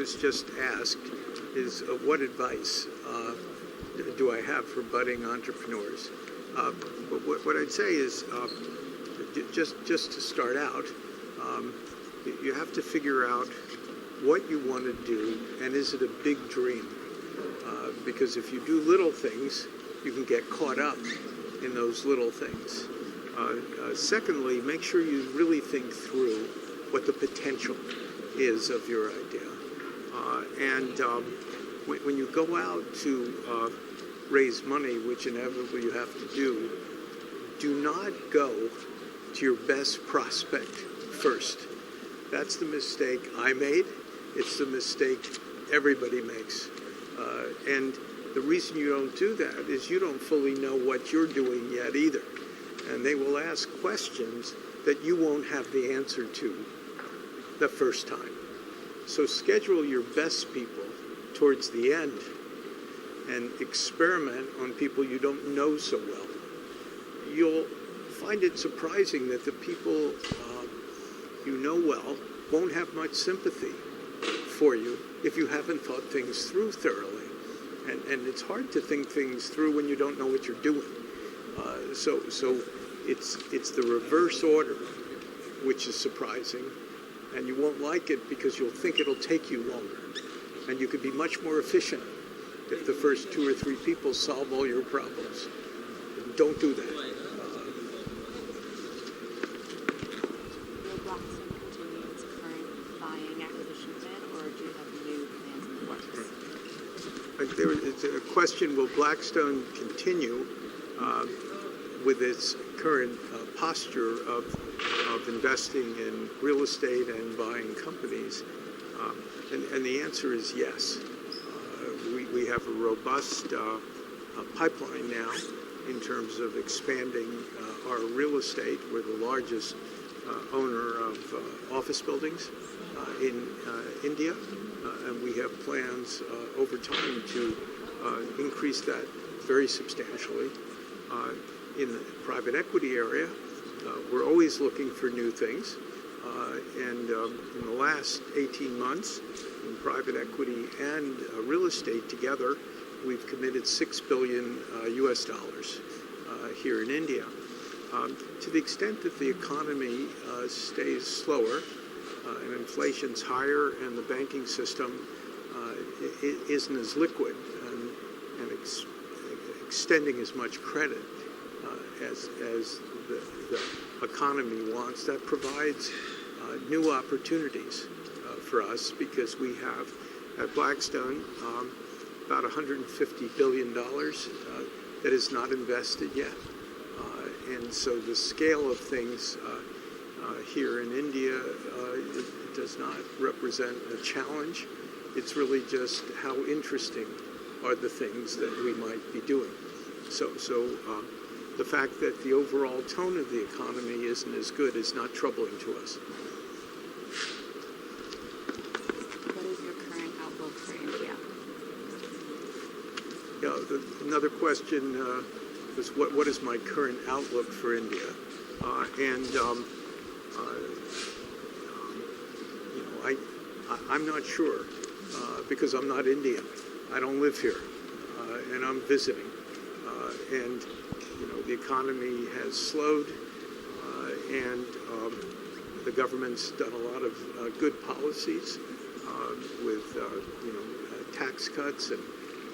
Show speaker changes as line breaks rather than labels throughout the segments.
was just asked is what advice do I have for budding entrepreneurs? But what I'd say is just to start out, you have to figure out what you want to do and is it a big dream? Because if you do little things, you can get caught up in those little things. Secondly, make sure you really think through what the potential is of your idea. When you go out to raise money, which inevitably you have to do not go to your best prospect first. That's the mistake I made. It's the mistake everybody makes. And the reason you don't do that is you don't fully know what you're doing yet either. And they will ask questions that you won't have the answer to the first time. So schedule your best people towards the end and experiment on people you don't know so well. You'll find it surprising that the people you know well won't have much sympathy for you if you haven't thought things through thoroughly. And it's hard to think things through when you don't know what you're doing. So it's the reverse order, which is surprising, and you won't like it because you'll think it'll take you longer. And you could be much more efficient if the first 2 or 3 people solve all your problems. Don't do that.
Will Blackstone continue its current buying acquisition plan, or do you have new plans in the works?
It's a question, will Blackstone continue with its current posture of investing in real estate and buying companies? And the answer is yes. We have a robust pipeline now in terms of expanding our real estate. We're the largest owner of office buildings in India, and we have plans over time to increase that very substantially. In the private equity area, we're always looking for new things. And in the last 18 months, in private equity and real estate together, we've committed $6 billion US dollars here in India. To the extent that the economy stays slower and inflation's higher and the banking system isn't as liquid and extending as much credit as the economy wants, that provides new opportunities for us, because we have at Blackstone about $150 billion that is not invested yet. And so the scale of things here in India it does not represent a challenge. It's really just how interesting are the things that we might be doing. So the fact that the overall tone of the economy isn't as good is not troubling to us.
What is your current outlook for India?
Yeah, another question was what is my current outlook for India? I'm not sure because I'm not Indian. I don't live here, and I'm visiting. And the economy has slowed, and the government's done a lot of good policies with tax cuts and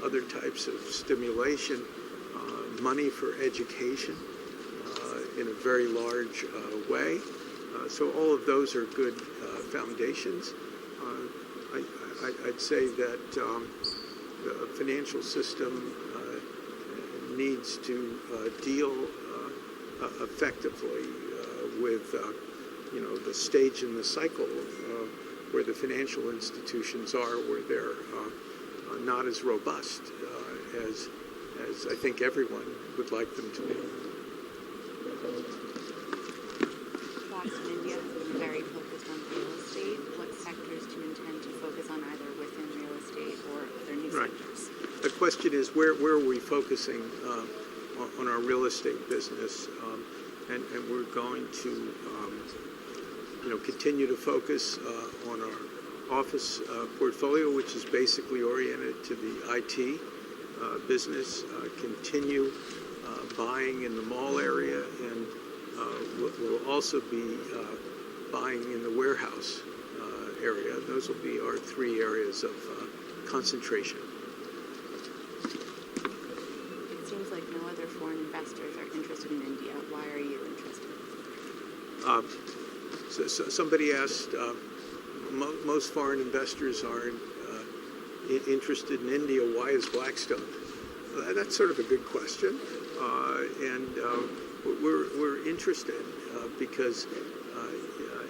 other types of stimulation, money for education in a very large way. So all of those are good foundations. I'd say that the financial system needs to deal effectively with the stage in the cycle where the financial institutions are, where they're not as robust as I think everyone would like them to be.
Blackstone India has been very focused on real estate. What sectors do you intend to focus on, either within real estate or other new sectors?
The question is, where are we focusing on our real estate business? And we're going to continue to focus on our office portfolio, which is basically oriented to the IT business, continue buying in the mall area, and we'll also be buying in the warehouse area. Those will be our three areas of concentration.
It seems like no other foreign investors are interested in India. Why are you interested?
So somebody asked, most foreign investors aren't interested in India. Why is Blackstone? That's sort of a good question. And we're interested because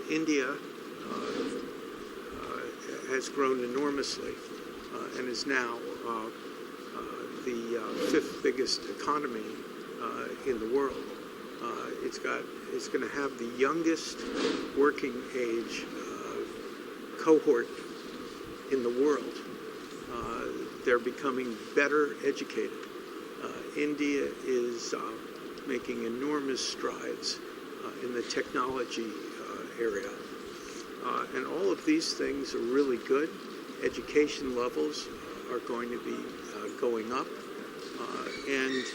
India has grown enormously and is now the fifth biggest economy in the world. It's going to have the youngest working age cohort in the world. They're becoming better educated. India is making enormous strides in the technology area. And all of these things are really good. Education levels are going to be going up. And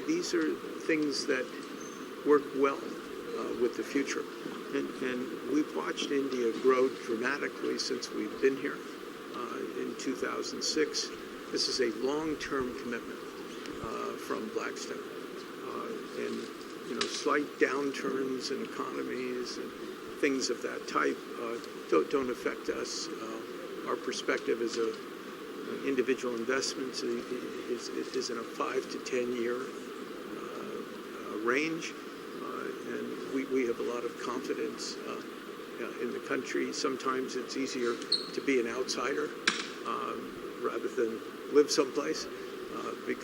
these are things that work well with the future. And we've watched India grow dramatically since we've been here in 2006. This is a long-term commitment from Blackstone. And slight downturns in economies and things of that type don't affect us. Our perspective as an individual investment is in a 5 to 10 year range, and we have a lot of confidence in the country. Sometimes it's easier to be an outsider rather than live someplace because